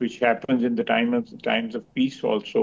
which happens in the times of peace also.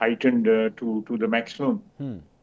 heightened to the maximum.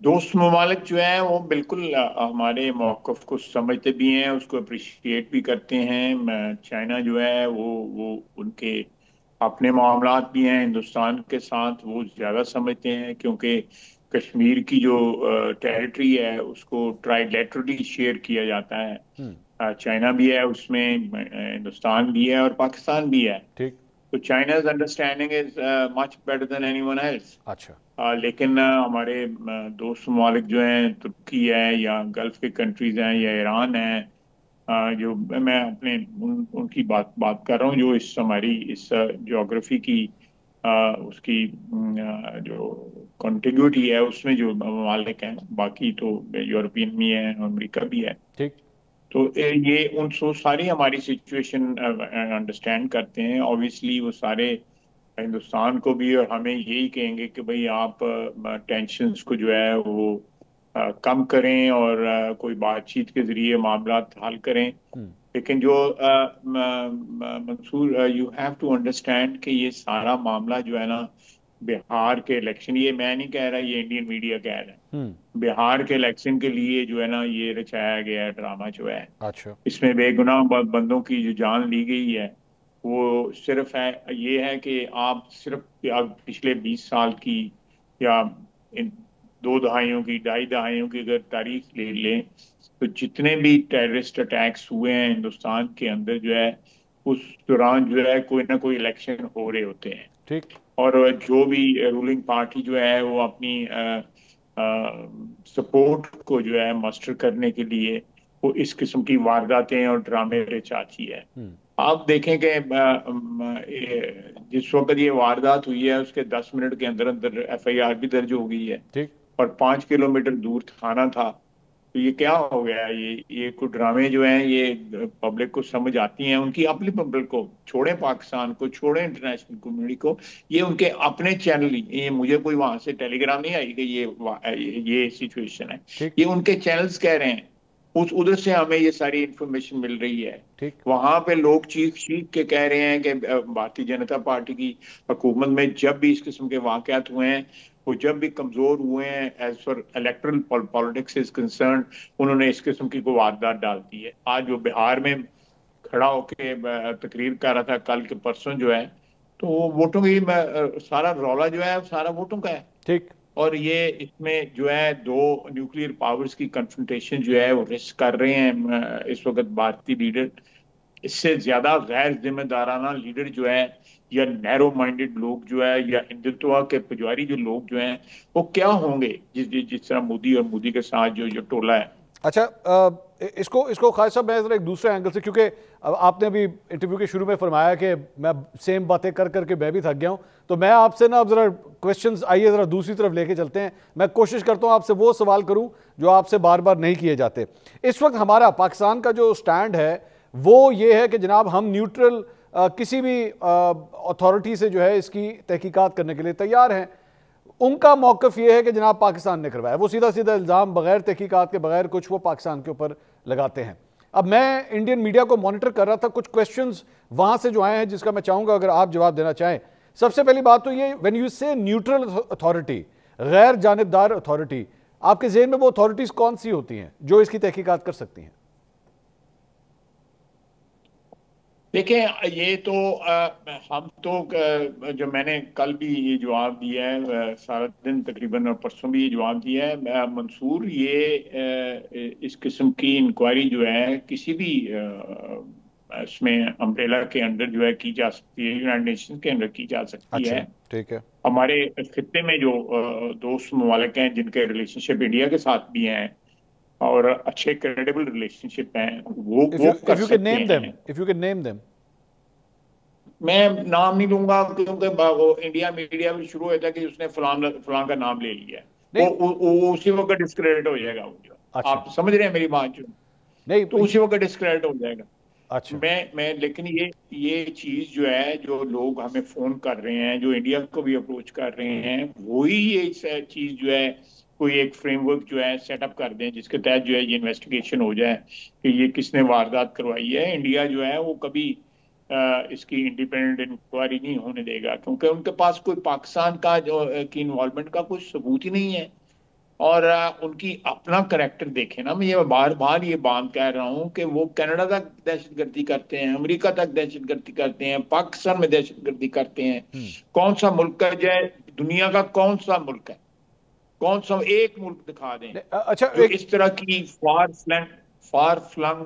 دوست ممالک جو ہیں وہ بالکل ہمارے موقف کو سمجھتے بھی ہیں، اس کو اپریشیٹ بھی کرتے ہیں۔ چائنا جو ہے وہ ان کے اپنے معاملات بھی ہیں ہندوستان کے ساتھ، وہ زیادہ سمجھتے ہیں، کیونکہ کشمیر کی جو ٹیریٹری ہے اس کو ٹرائی لیٹرلی شیئر کیا جاتا ہے۔ ہوں، چائنا بھی ہے اس میں، ہندوستان بھی ہے اور پاکستان بھی ہے۔ ٹھیک، تو China's understanding is much better than anyone else. اچھا، لیکن ہمارے دوست ممالک جو ہیں، ترکی ہے یا گلف کے کنٹریز ہیں یا ایران ہے، جو میں اپنے ان کی بات کر رہا ہوں، جو ہماری اس جغرافی کی اس کی جو کنٹینیوٹی ہے اس میں جو ممالک ہیں، باقی تو یورپین بھی ہیں، امریکہ بھی ہے۔ ٹھیک، تو یہ ان سو ساری ہماری سچویشن انڈرسٹینڈ کرتے ہیں، obviously وہ سارے ہندوستان کو بھی اور ہمیں یہی کہیں گے کہ بھئی آپ ٹینشنز کو جو ہے وہ کم کریں اور کوئی بات چیت کے ذریعے معاملات حل کریں۔ ہوں، لیکن جو منصور، یو ہیو ٹو انڈرسٹینڈ کہ یہ سارا معاملہ جو ہے نا، بہار کے الیکشن، یہ میں نہیں کہہ رہا، یہ انڈین میڈیا کہہ رہا ہوں، ہے، بہار کے الیکشن کے لیے جو ہے نا یہ رچایا گیا ہے ڈرامہ جو ہے۔ اچھا، اس میں بے گناہ بندوں کی جو جان لی گئی ہے، وہ صرف ہے یہ ہے کہ آپ صرف پچھلے 20 سال کی یا ان 2 دہائیوں کی، 2.5 دہائیوں کی اگر تاریخ لے لیں، تو جتنے بھی ٹیررسٹ اٹیکس ہوئے ہیں ہندوستان کے اندر جو ہے، اس دوران جو ہے کوئی نہ کوئی الیکشن ہو رہے ہوتے ہیں، ٹھیک، اور جو بھی رولنگ پارٹی جو ہے وہ اپنی سپورٹ کو جو ہے مسٹر کرنے کے لیے وہ اس قسم کی وارداتیں اور ڈرامے رچاتی ہے۔ ہوں، آپ دیکھیں کہ جس وقت یہ واردات ہوئی ہے اس کے 10 منٹ کے اندر اندر FIR بھی درج ہو گئی ہے، ٹھیک، اور 5 کلومیٹر دور تھانہ تھا۔ تو یہ کیا ہو گیا؟ یہ کچھ ڈرامے جو ہیں یہ پبلک کو سمجھ آتی ہیں، ان کی اپنی پبلک کو چھوڑیں، پاکستان کو چھوڑیں، انٹرنیشنل کمیونٹی کو، یہ ان کے اپنے چینل ہی، یہ مجھے کوئی وہاں سے ٹیلی گرام نہیں آئی کہ یہ سچویشن ہے، ٹھیک، یہ ان کے چینلز کہہ رہے ہیں، ادھر سے ہمیں یہ ساری انفارمیشن مل رہی ہے۔ ٹھیک، وہاں پہ لوگ چیخ چیخ کے کہہ رہے ہیں کہ بھارتی جنتا پارٹی کی حکومت میں جب بھی اس قسم کے واقعات ہوئے ہیں، وہ جب بھی کمزور ہوئے ہیں as far electoral politics is concerned, انہوں نے اس قسم کی کوئی واردات ڈال دی ہے۔ آج وہ بہار میں کھڑا ہو کے تقریر کر رہا تھا کل کے پرسوں جو ہے، تو وہ ووٹوں کی سارا رولا جو ہے سارا ووٹوں کا ہے۔ ٹھیک، اور یہ اس میں جو ہے 2 نیوکلیئر پاورز کی کنفرنٹیشن جو ہے وہ رسک کر رہے ہیں اس وقت بھارتی لیڈر۔ اس سے زیادہ غیر ذمہ دارانہ لیڈر جو ہے، یا نیرو مائنڈڈ لوگ جو ہے، یا ہندوتوا کے پجاری جو لوگ جو ہیں، وہ کیا ہوں گے جس طرح مودی اور مودی کے ساتھ جو ٹولہ ہے۔ اچھا، اس کو خالد صاحب میں ذرا ایک دوسرے اینگل سے، کیونکہ آپ نے ابھی انٹرویو کے شروع میں فرمایا کہ میں سیم باتیں کر کر کے میں بھی تھک گیا ہوں، تو میں آپ سے نا اب ذرا کویشچنز آئیے ذرا دوسری طرف لے کے چلتے ہیں۔ میں کوشش کرتا ہوں آپ سے وہ سوال کروں جو آپ سے بار بار نہیں کیے جاتے۔ اس وقت ہمارا پاکستان کا جو سٹینڈ ہے وہ یہ ہے کہ جناب ہم نیوٹرل کسی بھی اتھارٹی سے جو ہے اس کی تحقیقات کرنے کے لیے تیار ہیں۔ ان کا موقف یہ ہے کہ جناب پاکستان نے کروایا، وہ سیدھا سیدھا الزام بغیر تحقیقات کے بغیر کچھ وہ پاکستان کے اوپر لگاتے ہیں۔ اب میں انڈین میڈیا کو مانیٹر کر رہا تھا، کچھ کویسچنز وہاں سے جو آئے ہیں جس کا میں چاہوں گا اگر آپ جواب دینا چاہیں۔ سب سے پہلی بات تو یہ، وین یو سے نیوٹرل اتھارٹی، غیر جانبدار اتھارٹی، آپ کے ذہن میں وہ اتھارٹیز کون سی ہوتی ہیں جو اس کی تحقیقات کر سکتی ہیں؟ دیکھیں، یہ تو ہم تو جو میں نے کل بھی یہ جواب دیا ہے، سارا دن تقریباً اور پرسوں بھی یہ جواب دیا ہے منصور، یہ اس قسم کی انکوائری جو ہے کسی بھی اس میں امبریلا کے اندر جو ہے کی جا سکتی ہے، یونائٹڈ نیشن کے اندر کی جا سکتی اچھا، ہے۔ ٹھیک ہے، ہمارے خطے میں جو دوست ممالک ہیں جن کے ریلیشن شپ انڈیا کے ساتھ بھی ہیں اور اچھے کریڈیبل ریلیشن شپ ہیں، وہ کر if you can سکتے name them, ہیں۔ if you can name them. میں نام نہیں لوں گا کیونکہ وہ انڈیا میڈیا میں شروع ہوتا ہے کہ اس نے فلان کا نام لے لیا ہے، نہیں، وہ اسی وقت ڈسکریڈٹ ہو جائے گا۔ اچھا، آپ سمجھ رہے ہیں میری بات جو، تو نہیں، اسی وقت ڈسکریڈٹ ہو جائے گا۔ اچھا، میں لیکن یہ چیز جو ہے، جو لوگ ہمیں فون کر رہے ہیں، جو انڈیا کو بھی اپروچ کر رہے ہیں، وہی یہ چیز جو ہے کوئی ایک فریم ورک جو ہے سیٹ اپ کر دیں جس کے تحت جو ہے یہ انویسٹیگیشن ہو جائے کہ یہ کس نے واردات کروائی ہے۔ انڈیا جو ہے وہ کبھی اس کی انڈیپینڈنٹ انکوائری نہیں ہونے دے گا، کیونکہ ان کے پاس کوئی پاکستان کا جو کی انوالومنٹ کا کوئی ثبوت ہی نہیں ہے۔ اور ان کی اپنا کریکٹر دیکھیں نا. میں یہ بار بار یہ بات کہہ رہا ہوں کہ وہ کینیڈا تک دہشت گردی کرتے ہیں, امریکہ تک دہشت گردی کرتے ہیں, پاکستان میں دہشت گردی کرتے ہیں. کون سا ملک ہے جو دنیا کا کون سا ملک ہے, کون سا ایک ملک دکھا دیں اچھا جو اس طرح کی فار فلنگ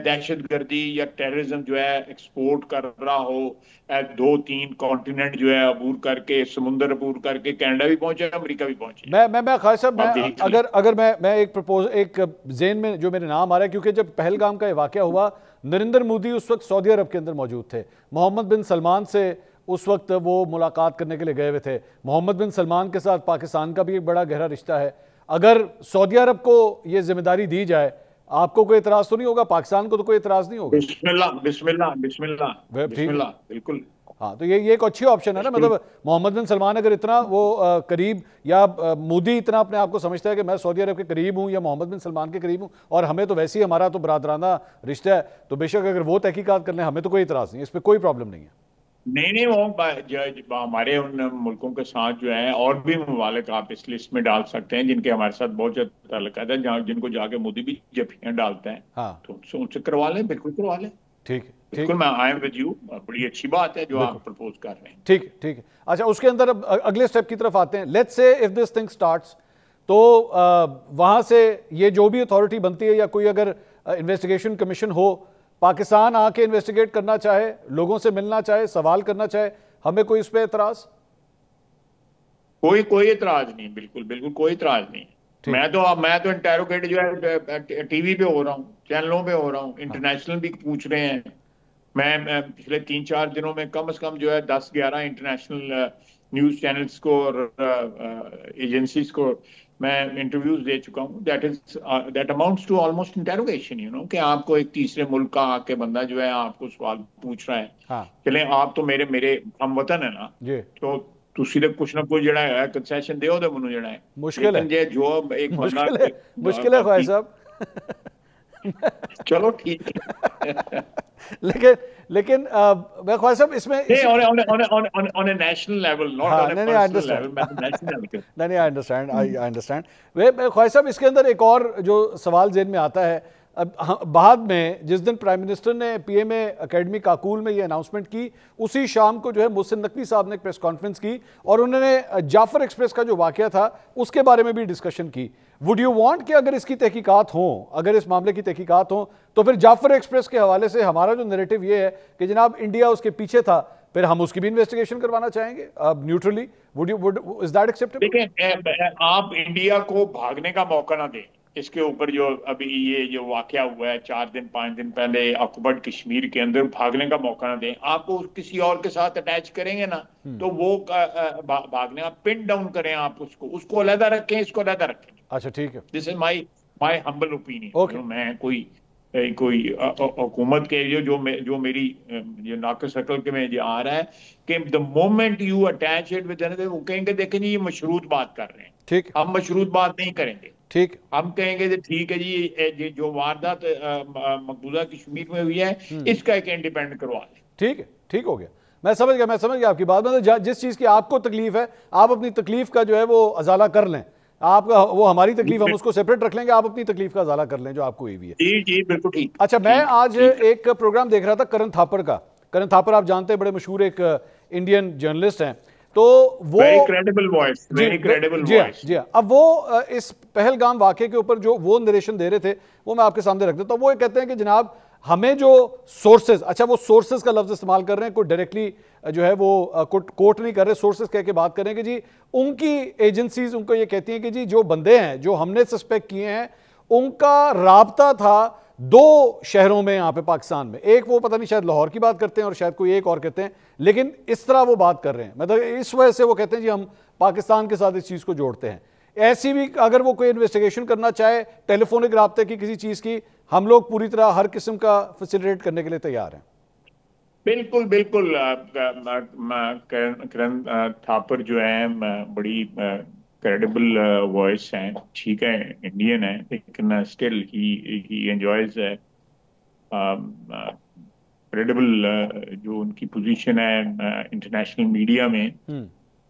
دہشت گردی یا ٹیررزم جو ہے ایکسپورٹ کر رہا ہو, 2-3 کانٹیننٹ جو ہے عبور کر کے, سمندر عبور کر کے کینیڈا بھی پہنچے, امریکہ بھی پہنچے. میں خواجہ صاحب, آپ میں دیکھ لیں. اگر میں ایک ذہن میں جو میرے نام آ رہا ہے, کیونکہ جب پہلگام کا یہ واقعہ ہوا, نریندر مودی اس وقت سعودی عرب کے اندر موجود تھے, محمد بن سلمان سے اس وقت وہ ملاقات کرنے کے لیے گئے ہوئے تھے. محمد بن سلمان کے ساتھ پاکستان کا بھی ایک بڑا گہرا رشتہ ہے. اگر سعودی عرب کو یہ ذمہ داری دی جائے, آپ کو کوئی اعتراض تو نہیں ہوگا؟ پاکستان کو تو کوئی اعتراض نہیں ہوگا؟ بسم اللہ بسم اللہ بسم اللہ بسم ٹھیک ہے. اللہ, بالکل. ہاں, تو یہ ایک اچھی آپشن ہے نا. مطلب محمد بن سلمان اگر اتنا وہ قریب, یا مودی اتنا اپنے آپ کو سمجھتا ہے کہ میں سعودی عرب کے قریب ہوں یا محمد بن سلمان کے قریب ہوں, اور ہمیں تو ویسے ہی ہمارا تو برادرانہ رشتہ ہے, تو بے شک اگر وہ تحقیقات کر لیں ہمیں تو کوئی اعتراض نہیں, اس پہ کوئی پرابلم نہیں ہے. نہیں, وہ ہمارے ان ملکوں کے ساتھ جو ہے اور بھی ممالک آپ اس لسٹ میں ڈال سکتے ہیں جن کے ہمارے ساتھ بہت زیادہ تعلقات ہے, جن کو جا کے مودی بھی جفیاں ڈالتے ہیں. ہاں تو ان سے کروا لیں, بالکل کروا لیں. ٹھیک ہے, بالکل, میں آئی ایم ود یو. بڑی اچھی بات ہے جو بالکل آپ پرپوز کر رہے ہیں. ٹھیک ہے, ٹھیک ہے. اچھا, اس کے اندر اب اگلے سٹیپ کی طرف آتے ہیں. Let's say if this thing starts, تو وہاں سے یہ جو بھی اتھارٹی بنتی ہے یا کوئی اگر انویسٹیگیشن کمیشن ہو, پاکستان آ کے انویسٹیگیٹ کرنا چاہے, لوگوں سے ملنا چاہے, سوال کرنا چاہے, ہمیں کوئی اس پہ اعتراض؟ کوئی اعتراض نہیں, بالکل بالکل کوئی اعتراض نہیں. میں تو انٹیروگیٹ جو ہے ٹی وی پہ ہو رہا ہوں, چینلوں پہ ہو رہا ہوں, انٹرنیشنل بھی پوچھ رہے ہیں. میں پچھلے 3-4 دنوں میں کم از کم جو ہے 10-11 انٹرنیشنل نیوز چینلز کو اور ایجنسیز کو میں انٹرویوز دے چکا ہوں. That amounts to almost interrogation, کہ آپ کو ایک تیسرے ملک کا آ کے بندہ جو ہے آپ کو سوال پوچھ رہا ہے. چلیں, آپ تو میرے ہم وطن ہیں نا, تو تسی تے کچھ نہ کچھ جڑا ہے کنسیشن دیو تے منو جڑا ہے. مشکل ہے, لیکن جو ایک بندہ مشکل ہے خواجہ صاحب. چلو ٹھیک ہے. لیکن میں خواجہ صاحب اس میں on a national level, not on a personal level, میں national level. نہیں, I understand. خواجہ صاحب, اس کے اندر ایک اور جو سوال ذہن میں آتا ہے, بعد میں جس دن پرائم منسٹر نے پی ایم اے اکیڈمی کاکول میں یہ اناؤنسمنٹ کی, اسی شام کو جو ہے محسن نقوی صاحب نے ایک پریس کانفرنس کی اور انہوں نے جعفر ایکسپریس کا جو واقعہ تھا اس کے بارے میں بھی ڈسکشن کی. وڈ یو وانٹ کہ اگر اس کی تحقیقات ہوں, اگر اس معاملے کی تحقیقات ہوں, تو پھر جعفر ایکسپریس کے حوالے سے ہمارا جو نیریٹو یہ ہے کہ جناب انڈیا اس کے پیچھے تھا, پھر ہم اس کی بھی انویسٹیگیشن کروانا چاہیں گے نیوٹرلی. Is that acceptable? دیکھیں, آپ انڈیا کو بھاگنے کا موقع نہ دیں. اس کے اوپر جو ابھی یہ جو واقعہ ہوا ہے 4-5 دن پہلے آکوپائیڈ کشمیر کے اندر, بھاگنے کا موقع نہ دیں. آپ کو کسی اور کے ساتھ اٹیچ کریں گے نا تو وہ بھاگنے, آپ پن ڈاؤن کریں, آپ اس کو علیحدہ رکھیں, اس کو علیحدہ رکھیں. اچھا ٹھیک ہے, this is my humble opinion. میں کوئی حکومت کے جو میری جو ناقص عقل کے میں جو آ رہا ہے کہ the moment you attach it with another, وہ کہیں گے دیکھیں جی یہ مشروط بات کر رہے ہیں. ٹھیک, ہم مشروط بات نہیں کریں گے. ٹھیک, ہم کہیں گے ٹھیک ہے جی, جو واردات مقبوضہ کشمیر میں ہوئی ہے اس کا ایک انڈیپینڈنٹ کروا لیں. ٹھیک ہے, ٹھیک ہو گیا. میں سمجھ گیا آپ کی بات. مطلب جس چیز کی آپ کو تکلیف ہے, آپ اپنی تکلیف کا جو ہے وہ ازالہ کر لیں. آپ کا وہ ہماری تکلیف ہم اس کو سیپریٹ رکھ لیں گے, آپ اپنی تکلیف کا ازالہ کر لیں جو آپ کو ہوئی ہے. جی بالکل ٹھیک. اچھا, میں آج ایک پروگرام دیکھ رہا تھا کرن تھاپر کا. کرن تھاپر آپ جانتے ہیں, بڑے مشہور ایک انڈین جرنلسٹ ہیں. تو وہ جی, اب وہ اس پہلگام واقعے کے اوپر جو وہ نریشن دے رہے تھے وہ میں آپ کے سامنے رکھ دیتا ہوں. وہ کہتے ہیں کہ جناب ہمیں جو سورسز, اچھا وہ سورسز کا لفظ استعمال کر رہے ہیں, کوئی ڈائریکٹلی جو ہے وہ کوٹ نہیں کر رہے, سورسز کہہ کے بات کر رہے ہیں کہ جی ان کی ایجنسیز ان کو یہ کہتی ہیں کہ جی جو بندے ہیں جو ہم نے سسپیکٹ کیے ہیں ان کا رابطہ تھا 2 شہروں میں یہاں پہ پاکستان میں. ایک وہ پتہ نہیں شاید لاہور کی بات کرتے ہیں اور شاید کوئی ایک اور کہتے ہیں, لیکن اس طرح وہ بات کر رہے ہیں. مطلب اس وجہ سے وہ کہتے ہیں جی ہم پاکستان کے ساتھ اس چیز کو جوڑتے ہیں. ایسی بھی اگر وہ کوئی انویسٹیگیشن کرنا چاہے ٹیلی فونک رابطے کی کسی چیز کی, ہم لوگ پوری طرح ہر قسم کا فیسیلیٹ کرنے کے لیے تیار ہیں. بالکل بالکل. کرن تھاپر جو ہیں بڑی کریڈیبل وائس ہیں, ٹھیک ہے, انڈین ہے, لیکن اسٹل ہی انجوائز کریڈیبل جو ان کی پوزیشن ہے انٹرنیشنل میڈیا میں.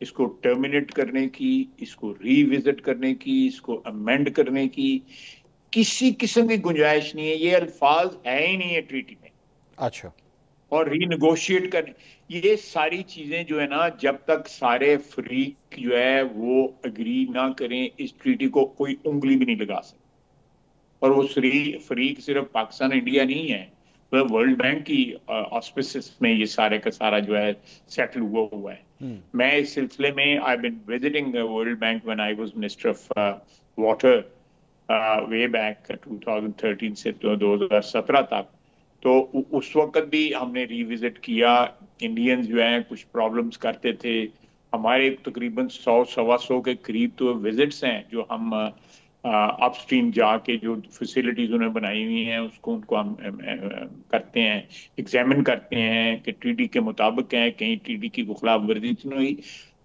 اس کو ٹرمینیٹ کرنے کی، اس کو ری وزٹ کرنے کی، اس کو امینڈ کرنے کی کسی قسم کی گنجائش نہیں ہے. یہ الفاظ ہے ہی نہیں ہے ٹریٹی میں. اچھا. اور ری نیگوشیٹ کرنے، یہ ساری چیزیں جو ہے نا، جب تک سارے فریق جو ہے وہ اگری نہ کریں اس ٹریٹی کو، کوئی انگلی بھی نہیں لگا سکتا. اور وہ فریق صرف پاکستان انڈیا نہیں ہے، ورلڈ بینک کی آسپیسس میں یہ سارے کا سارا جو ہے سیٹل ہوا ہے. میں اس سلسلے میں I been visiting World Bank when I was minister of water way back 2013 سے 2017 تک. تو اس وقت بھی ہم نے ری وزٹ کیا. انڈینز جو ہیں کچھ پرابلمز کرتے تھے. ہمارے تقریباً 100-125 کے قریب تو وزٹس ہیں جو ہم اپ اسٹریم جا کے جو فیسلٹیز انہوں نے بنائی ہوئی ہیں اس کو ہم کرتے ہیں، ایگزامن کرتے ہیں کہ ٹریٹی کے مطابق ہیں، کہیں ٹریٹی کی خلاف ورزی نہیں ہوئی.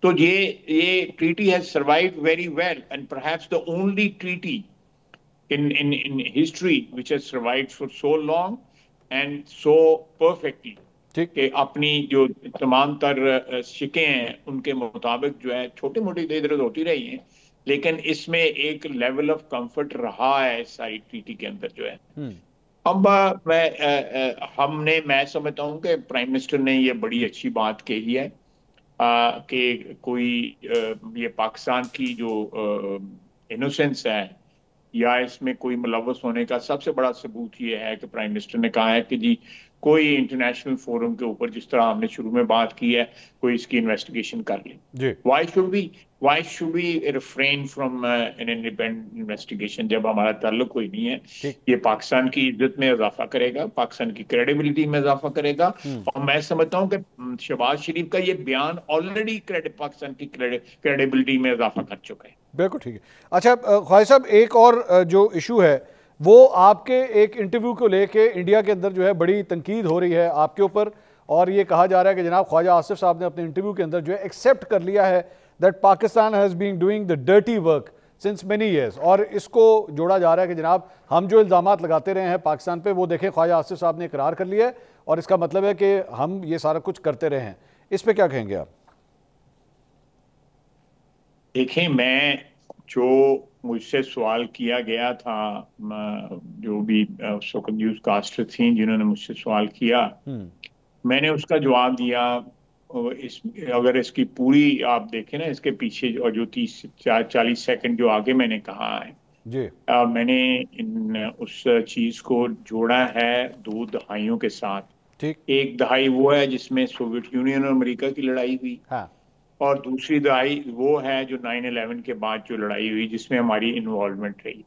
تو یہ treaty has survived very well and perhaps the only treaty in history which has survived for so long and so perfectly کہ اپنی جو تمام تر شکیں ہیں ان کے مطابق جو ہے چھوٹی موٹی ادھر ادھر ہوتی رہی ہیں، لیکن اس میں ایک لیول آف کمفرٹ رہا ہے اس ساری ٹریٹی کے اندر جو ہے. اب میں سمجھتا ہوں کہ پرائم منسٹر نے یہ بڑی اچھی بات کہی ہے کہ کوئی یہ پاکستان کی جو انوسنس ہے یا اس میں کوئی ملوث ہونے کا سب سے بڑا ثبوت یہ ہے کہ پرائم منسٹر نے کہا ہے کہ جی کوئی انٹرنیشنل فورم کے اوپر، جس طرح ہم نے شروع میں بات کی ہے، کوئی اس کی انویسٹیگیشن کر لیں. Why should we refrain from an independent investigation جب ہمارا تعلق کوئی نہیں ہے. یہ پاکستان کی عزت میں اضافہ کرے گا، پاکستان کی کریڈیبلٹی میں اضافہ کرے گا. اور میں سمجھتا ہوں کہ شہباز شریف کا یہ بیان آلریڈی پاکستان کی کریڈیبلٹی میں اضافہ کر چکا ہے. بالکل ٹھیک ہے. اچھا خواجہ صاحب، ایک اور جو ایشو ہے وہ آپ کے ایک انٹرویو کو لے کے انڈیا کے اندر جو ہے بڑی تنقید ہو رہی ہے آپ کے اوپر، اور یہ کہا جا رہا ہے کہ جناب خواجہ آصف صاحب نے اپنے انٹرویو کے اندر جو ہے ایکسیپٹ کر لیا ہے that Pakistan has been doing the dirty work since many years, اور اس کو جوڑا جا رہا ہے کہ جناب ہم جو الزامات لگاتے رہے ہیں پاکستان پہ وہ دیکھیں خواجہ آصف صاحب نے اقرار کر لیا ہے، اور اس کا مطلب ہے کہ ہم یہ سارا کچھ کرتے رہے ہیں. اس پہ کیا کہیں گے آپ؟ دیکھیں، میں جو مجھ سے سوال کیا گیا تھا، جو بھی اس وقت نیوز کاسٹر تھیں جنہوں نے مجھ سے سوال کیا، میں نے اس کا جواب دیا. اگر اس کی پوری آپ دیکھیں نا، اس کے پیچھے جو 30-40 سیکنڈ جو آگے میں نے کہا ہے، میں نے اس چیز کو جوڑا ہے 2 دہائیوں کے ساتھ. ایک دہائی وہ ہے جس میں سوویت یونین اور امریکہ کی لڑائی ہوئی، اور دوسری دہائی وہ ہے جو 9/11 کے بعد جو لڑائی ہوئی جس میں ہماری انوالومنٹ رہی.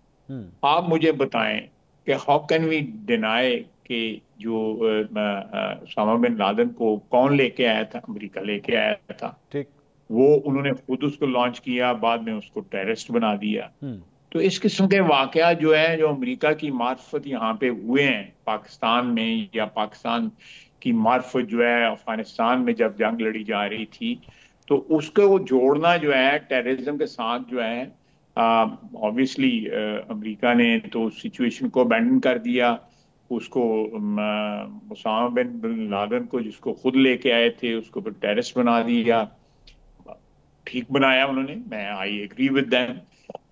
آپ مجھے بتائیں کہ ہاؤ کین وی ڈینائی کہ جو اسامہ بن لادن کو کون لے کے آیا تھا؟ امریکہ لے کے آیا تھا. وہ انہوں نے خود اس کو لانچ کیا، بعد میں اس کو ٹیررسٹ بنا دیا. تو اس قسم کے واقعات جو ہے جو امریکہ کی معرفت یہاں پہ ہوئے ہیں پاکستان میں، یا پاکستان کی معرفت جو ہے افغانستان میں جب جنگ لڑی جا رہی تھی، تو اس کو وہ جوڑنا جو ہے ٹیررزم کے ساتھ جو ہے، obviously امریکہ نے تو سچویشن کو ابینڈن کر دیا. اس کو اسامہ بن لادن کو جس کو خود لے کے آئے تھے اس کو پھر ٹیررسٹ بنا دیا. ٹھیک بنایا انہوں نے، میں آئی ایگری ود دیم.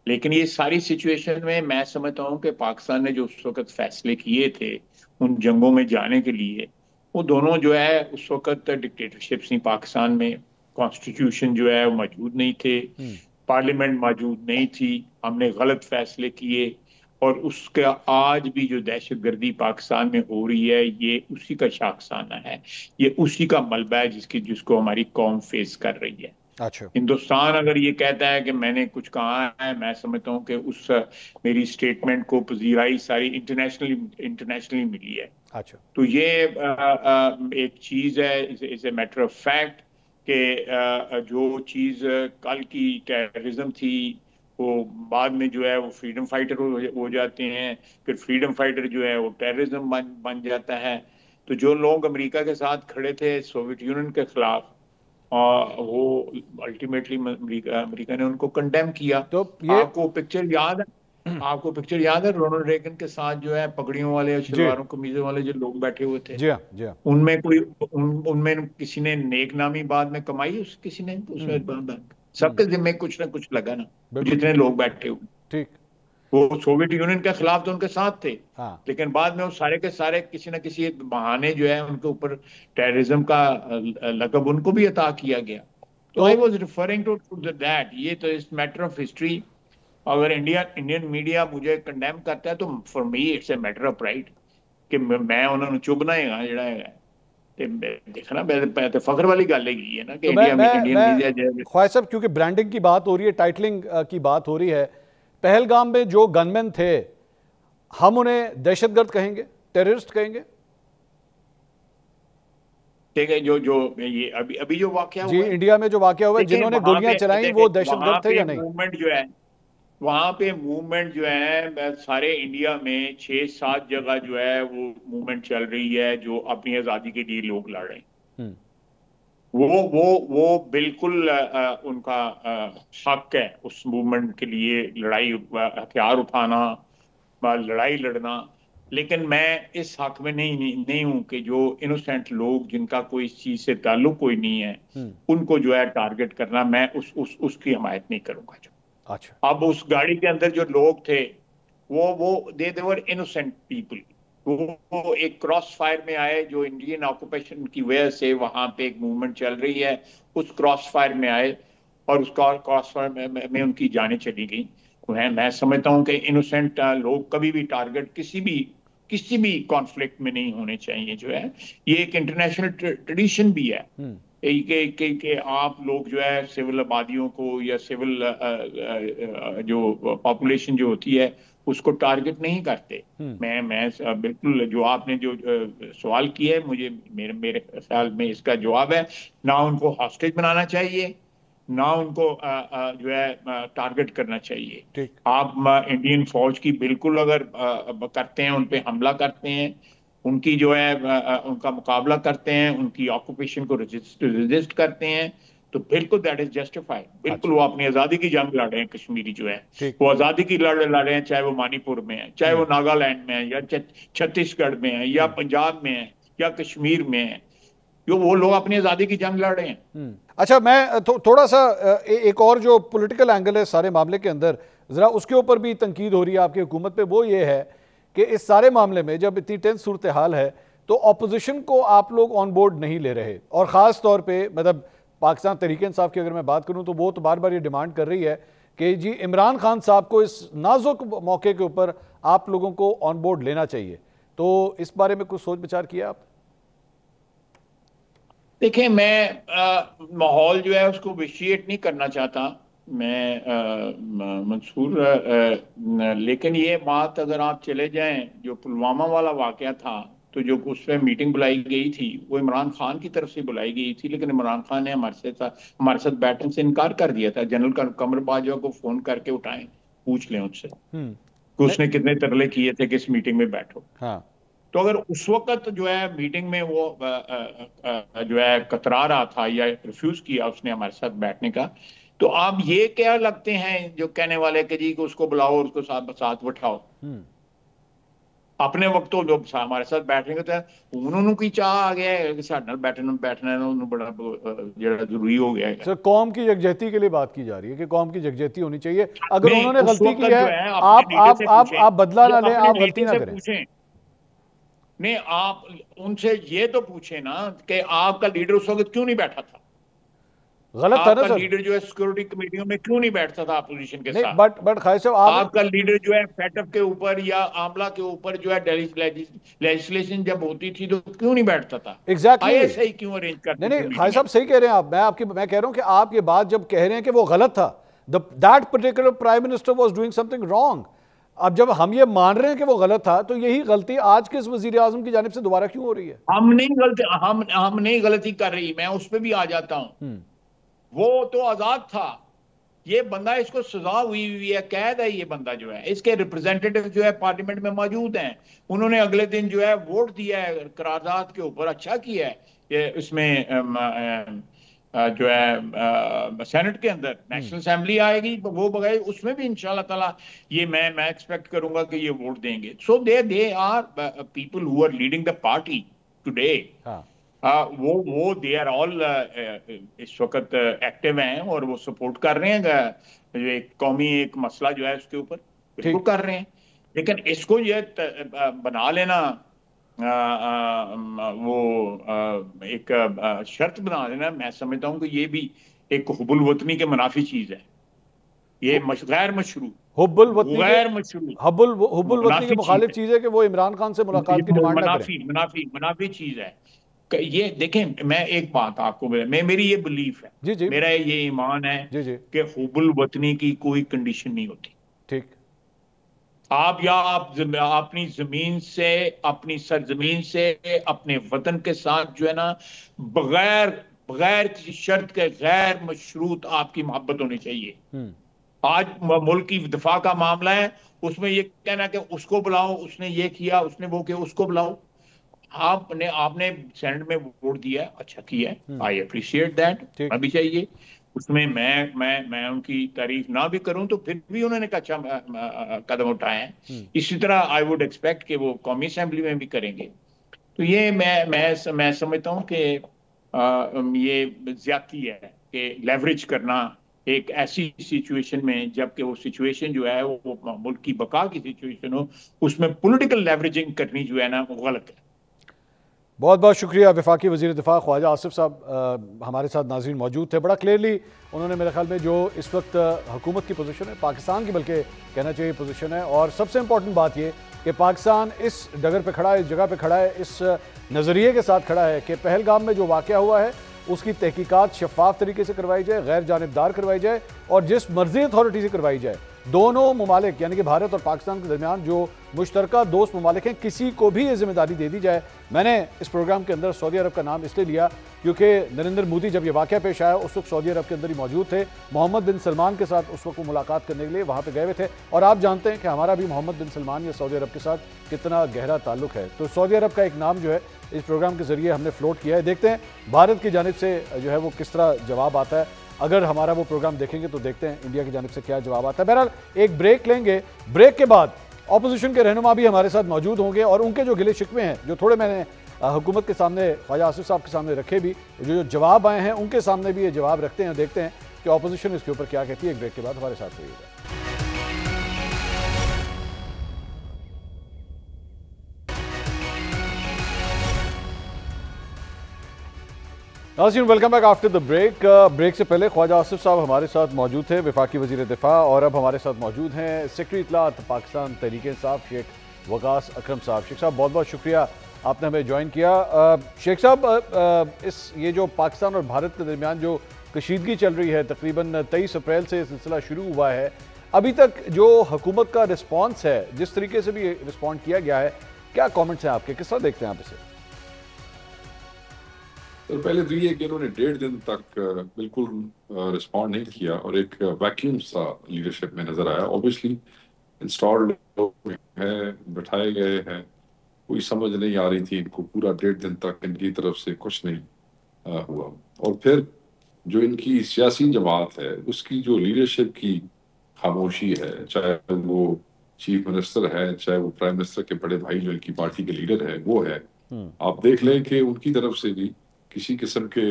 لیکن یہ ساری سچویشن میں سمجھتا ہوں کہ پاکستان نے جو اس وقت فیصلے کیے تھے ان جنگوں میں جانے کے لیے، وہ دونوں جو ہے اس وقت ڈکٹیٹرشپس نہیں پاکستان میں، کانسٹیٹیوشن جو ہے وہ موجود نہیں تھے، پارلیمنٹ موجود نہیں تھی. ہم نے غلط فیصلے کیے، اور اس کا آج بھی جو دہشت گردی پاکستان میں ہو رہی ہے یہ اسی کا شاخسانہ ہے، یہ اسی کا ملبہ ہے جس کو ہماری قوم فیس کر رہی ہے. ہندوستان اگر یہ کہتا ہے کہ میں نے کچھ کہا ہے، میں سمجھتا ہوں کہ اس میری سٹیٹمنٹ کو پذیرائی ساری انٹرنیشنلی ملی ہے. تو یہ ایک چیز ہے، از اے میٹر آف فیکٹ کہ جو چیز کل کی ٹیررزم تھی وہ بعد میں جو ہے وہ فریڈم فائٹر ہو جاتے ہیں، پھر فریڈم فائٹر جو ہے وہ ٹیررزم بن جاتا ہے. تو جو لوگ امریکہ کے ساتھ کھڑے تھے سوویت یونین کے خلاف، وہ الٹیمیٹلی امریکہ نے ان کو کنڈیم کیا. آپ کو پکچر یاد ہے آپ کو پکچر یاد ہے رونلڈ ریگن کے ساتھ جو ہے پگڑیوں والے اور جی شلواروں قمیضوں والے جو لوگ بیٹھے ہوئے تھے؟ جی ہاں جی ہاں ان میں کوئی ان میں کسی نے نیک نامی بعد میں کمائی کسی نے اس میں سب کے ذمے کچھ نہ کچھ لگا نا، بالکل جتنے لوگ بیٹھے ہوئے. ٹھیک. وہ سوویت یونین کے خلاف تو ان کے ساتھ تھے، ہاں لیکن بعد میں وہ سارے کے سارے کسی نہ کسی بہانے جو ہے ان کے اوپر ٹیررزم کا لقب ان کو بھی عطا کیا گیا. تو I was referring to that. یہ تو اس میٹر آف ہسٹری. اگر انڈین میڈیا مجھے کنڈیم کرتا ہے تو for me it's a matter of pride کہ میں انہوں نے چبنا ہے جڑا ہے. دیکھنا فخر والی گل ہے نا کہ تو انڈیا میں میں انڈین میں میڈیا جو ہے. خواجہ صاحب کیونکہ برانڈنگ کی بات ہو رہی ہے، ٹائٹلنگ کی بات ہو رہی ہے، پہلگام میں جو گن مین تھے ہم انہیں دہشت گرد کہیں گے، ٹیررسٹ کہیں گے؟ ٹھیک ہے، جو یہ ابھی جو واقعہ جی ہوا ہے، انڈیا میں جو واقعہ ہوا ہے، دیکھیں جنہوں نے وہاں گولیاں پہ چلائیں دیکھیں وہ دہشت وہاں گرد تھے پہ یا نہیں؟ موومنٹ جو ہے، وہاں پہ موومنٹ جو ہے سارے انڈیا میں 6-7 جگہ جو ہے وہ موومنٹ چل رہی ہے جو اپنی آزادی کے لیے لوگ لڑ رہے ہیں. وہ بالکل ان کا حق ہے اس موومنٹ کے لیے لڑائی، ہتھیار اٹھانا، لڑائی لڑنا. لیکن میں اس حق میں نہیں ہوں کہ جو انوسینٹ لوگ جن کا کوئی اس چیز سے تعلق کوئی نہیں ہے ان کو جو ہے ٹارگٹ کرنا، میں اس کی حمایت نہیں کروں گا. اچھا اب اس گاڑی کے اندر جو لوگ تھے وہ دیور انوسینٹ پیپل. وہ ایک کراس فائر میں آئے جو انڈین آکوپیشن کی وجہ سے وہاں پہ ایک موومنٹ چل رہی ہے، اس کراس فائر میں آئے اور اس کراس فائر میں ان کی جانیں چلی گئیں. میں سمجھتا ہوں کہ انوسینٹ لوگ کبھی بھی ٹارگٹ کسی بھی کانفلکٹ میں نہیں ہونے چاہیے. جو ہے یہ ایک انٹرنیشنل ٹریڈیشن بھی ہے کہ آپ لوگ جو ہے سول آبادیوں کو یا سول جو پاپولیشن جو ہوتی ہے اس کو ٹارگٹ نہیں کرتے. میں بالکل جو آپ نے جو سوال کیا ہے مجھے میرے خیال میں اس کا جواب ہے، نہ ان کو ہاسٹیج بنانا چاہیے، نہ ان کو جو ہے ٹارگٹ کرنا چاہیے. ٹھیک. آپ انڈین فوج کی بالکل اگر کرتے ہیں، ان پہ حملہ کرتے ہیں، ان کی جو ہے ان کا مقابلہ کرتے ہیں، ان کی آکوپیشن کو ریزسٹ کرتے ہیں تو بالکل دیٹ از جسٹیفائڈ. بالکل وہ اپنی آزادی کی جنگ لڑ رہے ہیں. کشمیری جو ہے وہ آزادی کی لڑ رہے ہیں، چاہے وہ منی پور میں ہے، چاہے وہ ناگالینڈ میں ہے، یا چھتیس گڑھ میں ہے، یا پنجاب میں ہے، یا کشمیر میں ہے. وہ لوگ اپنی آزادی کی جنگ لڑ رہے ہیں. اچھا میں تھوڑا سا ایک اور جو پولیٹیکل اینگل ہے سارے معاملے کے اندر، ذرا اس کے اوپر بھی تنقید ہو رہی ہے آپ کی حکومت پہ، وہ یہ ہے کہ اس سارے معاملے میں جب اتنی ٹینس صورتحال ہے تو اپوزیشن کو آپ لوگ آن بورڈ نہیں لے رہے، اور خاص طور پہ مطلب پاکستان تحریک انصاف کی اگر میں بات کروں تو وہ تو بار بار یہ ڈیمانڈ کر رہی ہے کہ جی عمران خان صاحب کو اس نازک موقع کے اوپر آپ لوگوں کو آن بورڈ لینا چاہیے. تو اس بارے میں کچھ سوچ بچار کیا آپ؟ دیکھیں میں ماحول جو ہے اس کو ویشیٹ نہیں کرنا چاہتا میں منصور، لیکن یہ بات اگر آپ چلے جائیں جو پلوامہ والا واقعہ تھا تو جو اس پہ میٹنگ بلائی گئی تھی وہ عمران خان کی طرف سے بلائی گئی تھی، لیکن عمران خان نے ہمارے ساتھ بیٹھنے سے انکار کر دیا تھا. جنرل قمر باجوہ کو فون کر کے اٹھائیں، پوچھ لیں اس سے کہ اس نے کتنے ترلے کیے تھے کہ اس میٹنگ میں بیٹھو. تو اگر اس وقت جو ہے میٹنگ میں وہ جو ہے کترا رہا تھا یا ریفیوز کیا اس نے ہمارے ساتھ بیٹھنے کا، تو آپ یہ کیا لگتے ہیں جو کہنے والے کہ جی کہ اس کو بلاؤ اور اس کو ساتھ بٹھاؤ. اپنے وقت جو ہمارے ساتھ بیٹھنے کا انہوں کی چاہ آ گیا ہے کہ ساتھ بیٹھنا بڑا ضروری ہو گیا ہے. سر قوم کی یکجہتی کے لیے بات کی جا رہی ہے کہ قوم کی یکجہتی ہونی چاہیے. اگر انہوں نے اس غلطی وقت کی ہے جو ہے آپ بدلہ نہ لیں، آپ غلطی نہ کریں. نہیں آپ ان سے یہ تو پوچھیں نا کہ آپ کا لیڈر اس وقت کیوں نہیں بیٹھا تھا؟ غلط تھا نا سر. آپ کا لیڈر جو ہے سیکورٹی کمیٹیوں میں کیوں نہیں بیٹھتا تھا اپوزیشن کے ساتھ؟ بٹ خواجہ صاحب آپ کا لیڈر جو ہے فیٹ اپ کے اوپر یا عاملہ کے اوپر جو ہے لیجسلیشن جب ہوتی تھی تو کیوں نہیں بیٹھتا تھا؟ ایگزیکٹلی ISI کیوں ارینج کرتی تھی؟ نہیں خواجہ صاحب صحیح کہہ رہے ہیں آپ، میں کہہ رہا ہوں کہ آپ یہ بات جب کہہ رہے ہیں کہ وہ غلط تھا، that particular prime minister was doing something wrong. اب جب ہم یہ مان رہے ہیں کہ وہ غلط تھا تو یہی غلطی آج کے اس وزیر اعظم کی جانب سے دوبارہ کیوں ہو رہی ہے؟ ہم نہیں غلطی کر رہی، میں اس پہ بھی آ جاتا ہوں. وہ تو آزاد تھا، یہ بندہ اس کو سزا ہوئی ہے، قید ہے. یہ بندہ جو ہے اس کے ریپرزینٹیٹیو جو ہے پارلیمنٹ میں موجود ہیں، انہوں نے اگلے دن جو ہے ووٹ دیا ہے قرارداد کے اوپر. اچھا کیا ہے اس میں جو ہے سینٹ کے اندر نیشنل اسمبلی آئے گی وہ بغیر اس میں بھی انشاءاللہ تعالیٰ یہ میں ایکسپیکٹ کروں گا کہ یہ ووٹ دیں گے. So they are people who are leading the party today. وہ دے آر آل اس وقت ایکٹیو ہیں اور وہ سپورٹ کر رہے ہیں جو ایک قومی ایک مسئلہ جو ہے اس کے اوپر بالکل کر رہے ہیں. لیکن اس کو یہ بنا لینا وہ ایک شرط بنا دینا, میں سمجھتا ہوں کہ یہ بھی ایک حب الوطنی کے منافی چیز ہے. یہ غیر مشروع حب الوطنی کے مخالف چیز ہے کہ وہ عمران خان سے ملاقات کی ڈیمانڈ نہ کریں. منافی چیز ہے. یہ دیکھیں, میں ایک بات آپ کو میری یہ بلیف ہے, میرا یہ ایمان ہے کہ حب الوطنی کی کوئی کنڈیشن نہیں ہوتی. ٹھیک, آپ اپنی زمین سے, اپنی سرزمین سے, اپنے وطن کے ساتھ جو ہے نا بغیر کسی شرط کے غیر مشروط آپ کی محبت ہونی چاہیے. آج ملک کی دفاع کا معاملہ ہے, اس میں یہ کہنا کہ اس کو بلاؤ, اس نے یہ کیا, اس نے وہ کیا, اس کو بلاؤ. آپ نے سینٹ میں ووٹ دیا ہے, اچھا کیا ہے, آئی اپریشیٹ دیٹ, ابھی چاہیے. اس میں میں ان کی تعریف نہ بھی کروں تو پھر بھی انہوں نے اچھا قدم اٹھائے ہیں. اسی طرح آئی ووڈ ایکسپیکٹ کہ وہ قومی اسمبلی میں بھی کریں گے. تو یہ میں سمجھتا ہوں کہ یہ زیادتی ہے کہ لیوریج کرنا ایک ایسی سچویشن میں, جبکہ وہ سچویشن جو ہے وہ ملک کی بقا کی سچویشن ہو, اس میں پولیٹیکل لیوریجنگ کرنی جو ہے نا وہ غلط ہے. بہت بہت شکریہ. وفاقی وزیر دفاع خواجہ آصف صاحب ہمارے ساتھ ناظرین موجود تھے. بڑا کلیئرلی انہوں نے میرے خیال میں جو اس وقت حکومت کی پوزیشن ہے, پاکستان کی بلکہ کہنا چاہیے پوزیشن ہے, اور سب سے امپورٹنٹ بات یہ کہ پاکستان اس ڈگر پہ کھڑا ہے, اس جگہ پہ کھڑا ہے, اس نظریے کے ساتھ کھڑا ہے کہ پہلگام میں جو واقعہ ہوا ہے اس کی تحقیقات شفاف طریقے سے کروائی جائے, غیر جانبدار کروائی جائے, اور جس مرضی اتھارٹی سے کروائی جائے. دونوں ممالک یعنی کہ بھارت اور پاکستان کے درمیان جو مشترکہ دوست ممالک ہیں, کسی کو بھی یہ ذمہ داری دے دی جائے. میں نے اس پروگرام کے اندر سعودی عرب کا نام اس لیے لیا کیونکہ نریندر مودی جب یہ واقعہ پیش آیا اس وقت سعودی عرب کے اندر ہی موجود تھے. محمد بن سلمان کے ساتھ اس وقت وہ ملاقات کرنے کے لیے وہاں پہ گئے ہوئے تھے, اور آپ جانتے ہیں کہ ہمارا بھی محمد بن سلمان یا سعودی عرب کے ساتھ کتنا گہرا تعلق ہے. تو سعودی عرب کا ایک نام جو ہے اس پروگرام کے ذریعے ہم نے فلوٹ کیا ہے. دیکھتے ہیں بھارت کی جانب سے جو ہے وہ کس طرح جواب آتا ہے. اگر ہمارا وہ پروگرام دیکھیں گے تو دیکھتے ہیں انڈیا کی جانب سے کیا جواب آتا ہے. بہرحال ایک بریک لیں گے, بریک کے بعد اپوزیشن کے رہنما بھی ہمارے ساتھ موجود ہوں گے, اور ان کے جو گلے شکوے ہیں جو تھوڑے میں نے حکومت کے سامنے خواجہ آصف صاحب کے سامنے رکھے بھی, جو جواب آئے ہیں ان کے سامنے بھی یہ جواب رکھتے ہیں. دیکھتے ہیں کہ اپوزیشن اس کے اوپر کیا کہتی ہے. ایک بریک کے بعد ہمارے ساتھ رہیے گا. ناظرین welcome back after the break. Break سے پہلے خواجہ آصف صاحب ہمارے ساتھ موجود تھے, وفاقی وزیر دفاع, اور اب ہمارے ساتھ موجود ہیں سیکرٹری اطلاعات پاکستان تحریک انصاف شیخ وقاص اکرم صاحب. شیخ صاحب بہت بہت شکریہ آپ نے ہمیں جوائن کیا. شیخ صاحب یہ جو پاکستان اور بھارت کے درمیان جو کشیدگی چل رہی ہے, تقریباً 23 اپریل سے یہ سلسلہ شروع ہوا ہے, ابھی تک جو حکومت کا رسپانس ہے, جس طریقے سے بھی رسپونڈ کیا گیا ہے, کیا کامنٹس ہیں آپ کے, کس طرح دیکھتے ہیں آپ اسے؟ پہلے تو یہ کہ انہوں نے 1.5 دن تک بالکل رسپونڈ نہیں کیا, اور ایک ویکیوم سا لیڈرشپ میں نظر آیا. اوبیسلی انسٹالڈ لوگ ہیں, بٹھائے گئے ہیں, کوئی سمجھ نہیں آ رہی تھی ان کو, پورا 1.5 دن تک ان کی طرف سے کچھ نہیں ہوا. اور پھر جو ان کی سیاسی جماعت ہے اس کی جو لیڈرشپ کی خاموشی ہے, چاہے وہ چیف منسٹر ہے, چاہے وہ پرائم منسٹر کے بڑے بھائی جو ان کی پارٹی کے لیڈر ہے وہ ہے, آپ دیکھ لیں کہ ان کی طرف سے بھی کسی قسم کے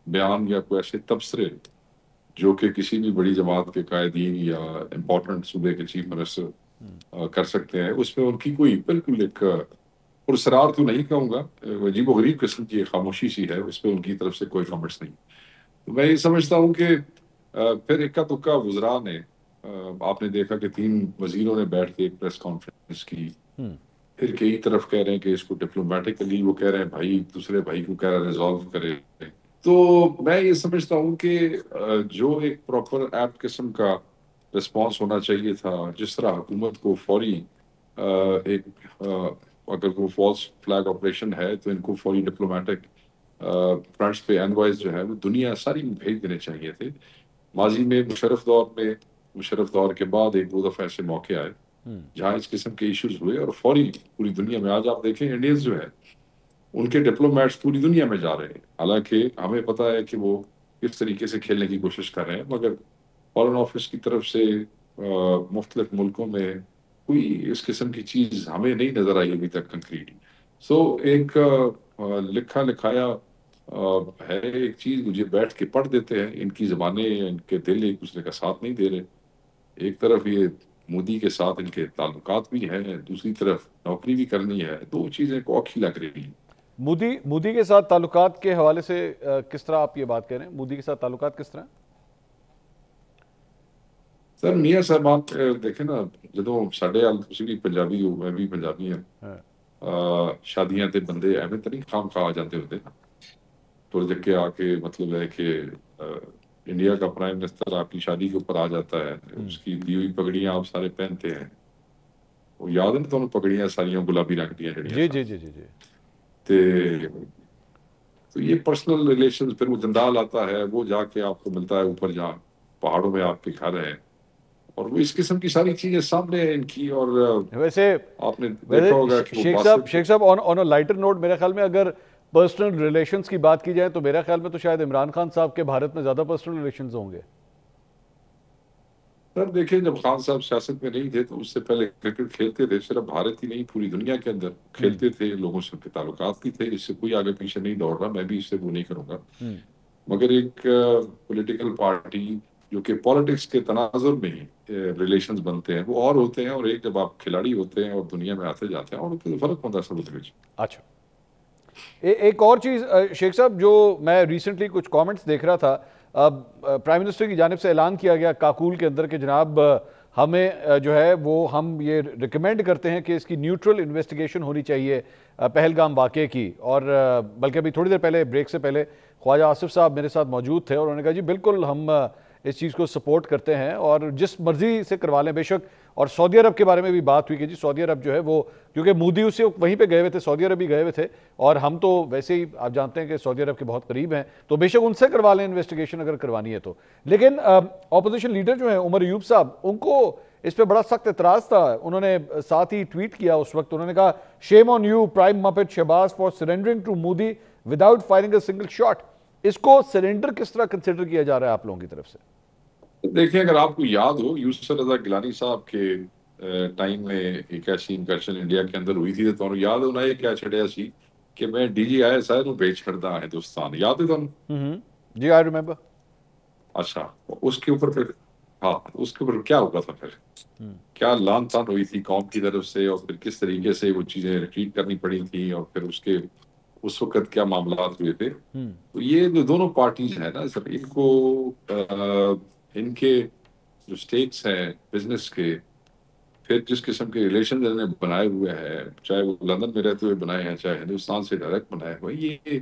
بیان یا کوئی ایسے تبصرے جو کہ کسی بھی بڑی جماعت کے قائدین یا امپورٹنٹ صوبے کے چیف منسٹر کر سکتے ہیں, اس میں ان کی کوئی بالکل ایک پرسرار تو نہیں کہوں گا, عجیب و غریب قسم کی خاموشی سی ہے, اس پہ ان کی طرف سے کوئی کمنٹس نہیں. تو میں یہ سمجھتا ہوں کہ پھر اکا دکا وزراء نے, آپ نے دیکھا کہ 3 وزیروں نے بیٹھ کے ایک پریس کانفرنس کی, پھر کئی طرف کہہ رہے ہیں کہ اس کو ڈپلومیٹکلی, وہ کہہ رہے ہیں بھائی دوسرے بھائی کو کہہ رہا ہے ریزالو کرے. تو میں یہ سمجھتا ہوں کہ جو ایک پراپر ایپٹ قسم کا رسپانس ہونا چاہیے تھا, جس طرح حکومت کو فوری ایک اگر وہ فالس فلیگ آپریشن ہے تو ان کو فوری ڈپلومیٹک فرنٹس پہ انوائز جو ہے وہ دنیا ساری بھیج دینے چاہیے تھے. ماضی میں مشرف دور کے بعد 1-2 دفعہ ایسے موقع آئے جہاں اس قسم کے ایشوز ہوئے, اور فوری پوری دنیا میں آج آپ دیکھیں انڈینز جو ہے ان کے ڈپلومیٹس پوری دنیا میں جا رہے ہیں، حالانکہ ہمیں پتہ ہے کہ وہ کس طریقے سے کھیلنے کی کوشش کر رہے ہیں، مگر فارن آفس کی طرف سے مختلف ملکوں میں کوئی اس قسم کی چیز ہمیں نہیں نظر آئی ابھی تک کنکریٹ. سو ایک لکھا لکھایا ہے ایک چیز، مجھے بیٹھ کے پڑھ دیتے ہیں، ان کی زبانیں ان کے دل ایک دوسرے کا ساتھ نہیں دے رہے. ایک طرف یہ مودی کے ساتھ ان کے تعلقات بھی ہیں، دوسری طرف نوکری بھی کرنی ہے، دو چیزیں کو اکھی لگ رہی ہیں. مودی کے ساتھ تعلقات کے حوالے سے کس طرح آپ یہ بات کہہ رہے ہیں؟ مودی کے ساتھ تعلقات کس طرح؟ سر میاں صاحب آپ دیکھیں نا، جدوں ساڈے تسی بھی پنجابی ہو، میں بھی پنجابی ہوں، شادیاں تے بندے ایویں تو نہیں خام خواہ آ جاتے ہوتے پروجیکٹ کے آ کے، مطلب ہے کہ انڈیا کا پرائم منسٹر آپ کی شادی کے اوپر آ جاتا ہے، اس کی دی ہوئی پگڑیاں آپ سارے پہنتے ہیں. وہ یاد ہے نا تمہیں پگڑیاں ساریاں گلابی رنگ دیا جی جی جی جی جی. تو یہ پرسنل ریلیشن، پھر وہ جندال آتا ہے، وہ جا کے آپ کو ملتا ہے اوپر جہاں پہاڑوں میں آپ کے گھر ہیں، اور وہ اس قسم کی ساری چیزیں سامنے ہیں ان کی. اور ویسے آپ نے دیکھا ہوگا کہ شیخ صاحب آن اے لائٹر نوٹ، میرے خیال میں اگر پرسنل ریلیشنز کی بات کی جائے تو میرے خیال میں تو شاید عمران خان صاحب کے بھارت میں زیادہ پرسنل ریلیشنز ہوں گے. سر دیکھیں، جب خان صاحب سیاست میں نہیں تھے تو اس سے پہلے کرکٹ کھیلتے تھے، صرف بھارت ہی نہیں پوری دنیا کے اندر کھیلتے تھے، لوگوں سے کے تعلقات بھی تھے. اس سے کوئی آگے پیچھے نہیں دوڑ رہا، میں بھی اس سے وہ نہیں کروں گا. مگر ایک پولیٹیکل پارٹی جو کہ پالیٹکس کے تناظر میں ہی ریلیشنز بنتے ہیں وہ اور ہوتے ہیں، اور ایک جب آپ کھلاڑی ہوتے ہیں اور دنیا میں آتے جاتے ہیں، اور تو فرق ہوتا ہے سب کے بیچ. اچھا، ایک اور چیز شیخ صاحب، جو میں ریسنٹلی کچھ کامنٹس دیکھ رہا تھا، پرائم منسٹر کی جانب سے اعلان کیا گیا کاکول کے اندر کہ جناب ہمیں جو ہے وہ ہم یہ ریکمینڈ کرتے ہیں کہ اس کی نیوٹرل انویسٹیگیشن ہونی چاہیے پہلگام واقعے کی. اور بلکہ ابھی تھوڑی دیر پہلے بریک سے پہلے خواجہ آصف صاحب میرے ساتھ موجود تھے، اور انہوں نے کہا جی بالکل ہم اس چیز کو سپورٹ کرتے ہیں اور جس مرضی سے کروا لیں. بے شک، اور سعودی عرب کے بارے میں بھی بات ہوئی کہ جی سعودی عرب جو ہے وہ، کیونکہ مودی اسے وہیں پہ گئے ہوئے تھے، سعودی عرب ہی گئے ہوئے تھے، اور ہم تو ویسے ہی آپ جانتے ہیں کہ سعودی عرب کے بہت قریب ہیں، تو بے شک ان سے کروا لیں انویسٹیگیشن اگر کروانی ہے تو. لیکن اپوزیشن لیڈر جو ہیں عمر ایوب صاحب، ان کو اس پہ بڑا سخت اعتراض تھا. انہوں نے ساتھ ہی ٹویٹ کیا اس وقت، انہوں نے کہا شیم آن یو پرائم مپٹ Shehbaz for surrendering to Modi without firing a single shot. اس کو سرینڈر کس طرح کنسیڈر کیا جا رہا ہے آپ لوگوں کی طرف سے؟ دیکھیں، اگر آپ کو یاد ہو یوسف رضا گیلانی صاحب کے ٹائم میں ایک ایسی انکرشن انڈیا کے اندر ہوئی تھی، تو انہوں یاد ہونا یہ کیا چھڑیا سی کہ میں D G I S I نو بھیج چھڑدا ہندوستان. یاد ہے تمہیں؟ جی آئی ریمبر. اچھا، اس کے اوپر پھر اس کے اوپر کیا ہوا تھا، پھر کیا لان تان ہوئی تھی قوم کی طرف سے، اور پھر کس طریقے سے وہ چیزیں ریٹریٹ کرنی پڑی تھیں، اور پھر اس وقت کیا معاملات ہوئے تھے. تو یہ جو دونوں پارٹیز ہیں نا سر، ان کو ان کے جو سٹیٹس ہیں بزنس کے، پھر جس قسم کے ریلیشن انہوں نے بنائے ہوئے ہیں، چاہے وہ لندن میں رہتے ہوئے بنائے ہیں، چاہے ہندوستان سے ڈائریکٹ بنائے ہوئے، یہ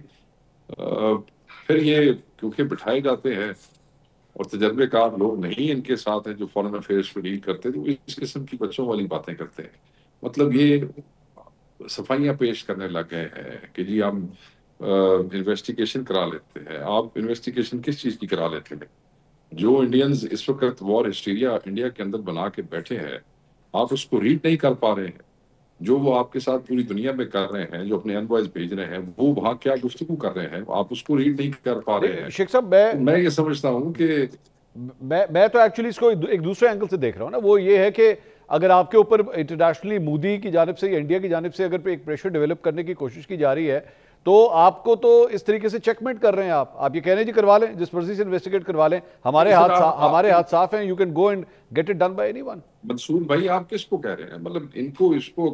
پھر یہ کیونکہ بٹھائے جاتے ہیں اور تجربے کار لوگ نہیں ان کے ساتھ ہیں جو فارن افیئرس کو ڈیل کرتے، تو اس قسم کی بچوں والی باتیں کرتے ہیں. مطلب یہ صفائیاں پیش کرنے لگ گئے ہیں کہ جی ہم انویسٹیگیشن کرا لیتے ہیں. آپ انویسٹیگیشن کس چیز کی کرا لیتے ہیں؟ جو انڈینز اس وقت وار ہسٹیریا انڈیا کے اندر بنا کے بیٹھے ہیں، آپ اس کو ریڈ نہیں کر پا رہے ہیں. جو وہ آپ کے ساتھ پوری دنیا میں کر رہے ہیں، جو اپنے انوائز بھیج رہے ہیں، وہ وہاں کیا گفتگو کر رہے ہیں، آپ اس کو ریڈ نہیں کر پا رہے ہیں. شیخ صاحب میں یہ سمجھتا ہوں کہ میں تو ایکچولی اس کو ایک دوسرے اینگل سے دیکھ رہا ہوں نا. وہ یہ ہے کہ اگر آپ کے اوپر انٹرنیشنلی مودی کی جانب سے یا انڈیا کی جانب سے اگر ایک پریشر ڈیولپ کرنے کی کوشش کی جا رہی ہے، تو آپ کو تو اس طریقے سے چیک میٹ کر رہے ہیں. آپ یہ کہہ رہے ہیں جی کروا لیں، جس مرضی سے انویسٹیگیٹ کروا لیں، ہمارے ہاتھ صاف ہیں، you can go and get it done by anyone. Mansoor بھائی آپ کس کو کہہ رہے ہیں؟ مطلب ان کو اس کو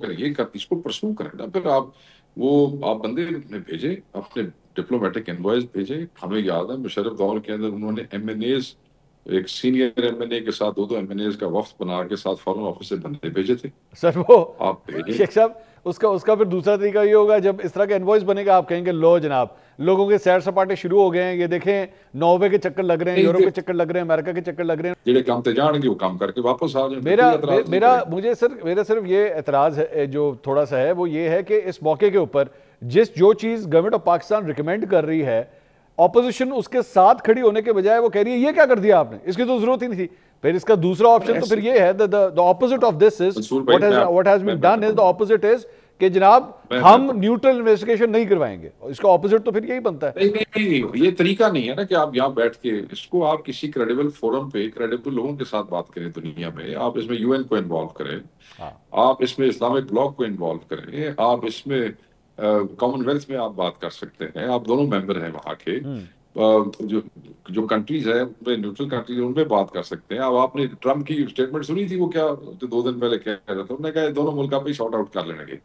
اس کو پرسو کریں نا. پھر آپ بندے بھیجیں، اپنے ڈپلومیٹک انوائس بھیجیں. ہمیں یاد ہے مشرف دور کے اندر انہوں نے ایم این ایز، ایک سینئر ایم این اے کے ساتھ دو ایم این ایز کا وفد بنا کے ساتھ فارن آفس سے بندے بھیجے تھے. سر وہ آپ بھیجیں. شیخ صاحب اس کا پھر دوسرا طریقہ یہ ہوگا، جب اس طرح کا انوائس بنے گا آپ کہیں گے لو جناب لوگوں کے سیر سپاٹے شروع ہو گئے ہیں، یہ دیکھیں نووے کے چکر لگ رہے ہیں، یورپ کے چکر لگ رہے ہیں، امریکہ کے چکر لگ رہے ہیں. جڑے کام تے جان گے وہ کام کر کے واپس آ جائیں. میرا صرف یہ اعتراض ہے جو تھوڑا سا ہے، وہ یہ ہے کہ اس موقع کے اوپر جو چیز گورنمنٹ آف پاکستان ریکمینڈ کر رہی ہے، اپوزیشن اس کے ساتھ کھڑی ہونے کے بجائے وہ کہہ رہی ہے یہ کیا کر دیا آپ نے، اس کی تو ضرورت ہی نہیں تھی. پھر اس کا دوسرا آپشن تو پھر یہ ہے، the opposite of this is what has been done is the opposite is کہ جناب ہم نیوٹرل انویسٹیگیشن نہیں کروائیں گے. اس کا اپوزٹ تو پھر یہی بنتا ہے. نہیں, یہ طریقہ نہیں ہے نا کہ آپ یہاں بیٹھ کے اس کو آپ کسی کریڈیبل فورم پہ کریڈیبل لوگوں کے ساتھ بات کریں دنیا میں. آپ اس میں یو این کو انوالو کریں, آپ اس میں اسلامک بلاک کو انوالو کریں, آپ اس میں کامن ویلتھ میں آپ بات کر سکتے ہیں. آپ دونوں ممبر ہیں وہاں کے, جو کنٹریز ہیں ان میں نیوٹرل کنٹریز ان میں بات کر سکتے ہیں. اب آپ نے ٹرمپ کی اسٹیٹمنٹ سنی تھی, وہ کیا 2 دن پہلے کہہ رہا تھا, انہوں نے کہا دونوں ملک آپ ہی سارٹ آؤٹ کر لیں گے,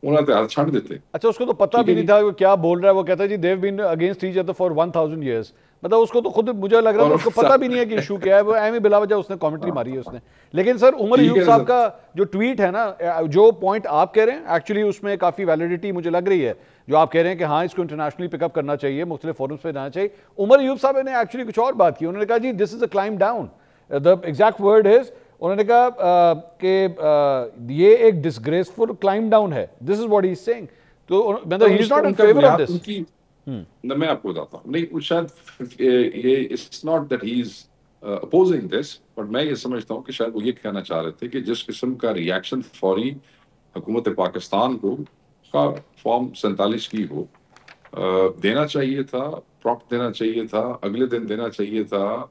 انہوں نے ہاتھ چھاڑ دیتے. اچھا, اس کو تو پتہ بھی نہیں تھا وہ کیا بول رہا ہے. وہ کہتا ہے جی they've been against each other for 1000 years. مطلب اس کو تو خود مجھے لگ رہا تھا اس کو پتہ بھی نہیں ہے کہ ایشو کیا ہے. وہ ایم ہی بلا وجہ اس نے کامنٹری ماری ہے اس نے. لیکن سر عمر ایوب صاحب کا جو ٹویٹ ہے نا, جو پوائنٹ آپ کہہ رہے ہیں ایکچولی اس میں کافی ویلیڈیٹی مجھے لگ رہی ہے. جو آپ کہہ رہے ہیں کہ ہاں اس کو انٹرنیشنلی پک اپ کرنا چاہیے, مختلف فورمز پہ جانا چاہیے. عمر ایوب صاحب نے ایکچولی کچھ اور بات کی. انہوں نے کہا جی this is a climb down. The exact word is, انہوں نے کہا کہ یہ ایک ڈسگریسفل کلائم ڈاؤن ہے. This is what he is saying. تو مطلب he is not in favour of this. میں آپ کو بتاتا ہوں, نہیں شاید یہ it's not that he is opposing this, but میں یہ سمجھتا ہوں کہ شاید وہ یہ کہنا چاہ رہے تھے کہ جس قسم کا ریئیکشن فوری حکومت پاکستان کو فارم 47 کی ہو دینا چاہیے تھا, پراپٹ دینا چاہیے تھا, اگلے دن دینا چاہیے تھا,